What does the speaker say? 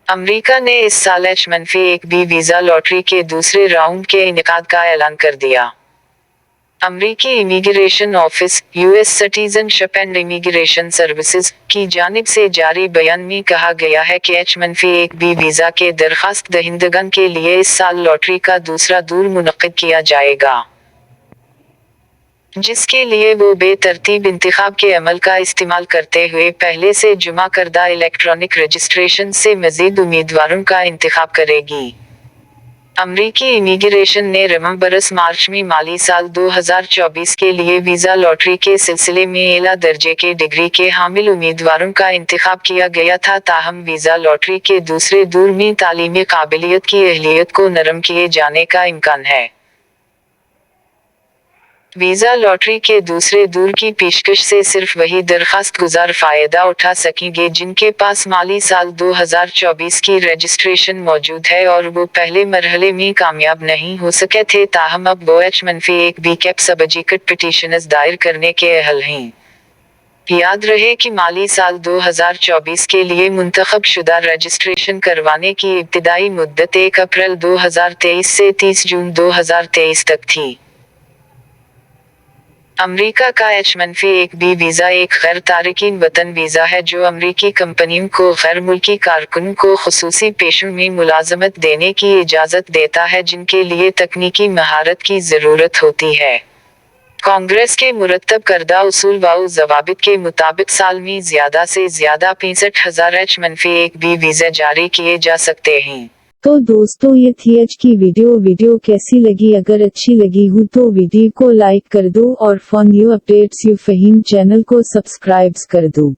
अमरीका ने इस साल H-1B वीजा लॉटरी के दूसरे राउंड के इनेकाद का ऐलान कर दिया। अमरीकी immigration office US citizenship and immigration services की जानिब से जारी बयान में कहा गया है कि H-1B वीजा के दरखास्त दहिंदगन के लिए इस साल लॉटरी का दूसरा दौर मुनक्किद किया जाएगा, जिसके लिए वो बेतरतीब इंतखाब के अमल का इस्तेमाल करते हुए पहले से जुमा करदा इलेक्ट्रॉनिक रजिस्ट्रेशन से मजीद उम्मीदवारों का इंतखाब करेगी। अमरीकी इमिग्रेशन ने बरस मार्च में माली साल 2024 के लिए वीज़ा लॉटरी के सिलसिले में एला दर्जे के डिग्री के हामिल उम्मीदवारों का इंतखाब किया गया था। ताहम वीज़ा लॉटरी के दूसरे दौर में तालीमी काबिलियत की अहलियत को नरम किए जाने का इम्कान है। वीज़ा लॉटरी के दूसरे दौर की पेशकश से सिर्फ वही दरखास्त गुजार फ़ायदा उठा सकेंगे जिनके पास माली साल 2024 की रजिस्ट्रेशन मौजूद है और वो पहले मरहले में कामयाब नहीं हो सके थे। ताहम अब वो H-1B कैप सबजीकट पिटीशनस दायर करने के अहल हैं। याद रहे कि माली साल 2024 के लिए मुंतखब शुदा रजिस्ट्रेशन करवाने की इब्तिदाई मुद्दत 1 अप्रैल 2023 से 30 जून 2023 तक थी। अमरीका का H-1B वीज़ा एक गैर तारिकीन वतन वीज़ा है जो अमरीकी कंपनियों को गैर मुल्की कारकुनों को खुसूसी पेशों में मुलाजमत देने की इजाज़त देता है जिनके लिए तकनीकी महारत की ज़रूरत होती है। कांग्रेस के मुरतब करदा उसूल व ज़वाबित के मुताबिक साल में ज़्यादा से ज़्यादा 65,000 H-1B वीज़े जारी किए जा सकते हैं। तो दोस्तों ये थी आज की वीडियो कैसी लगी? अगर अच्छी लगी हो तो वीडियो को लाइक कर दो और for new updates you Faheem channel को सब्सक्राइब कर दो।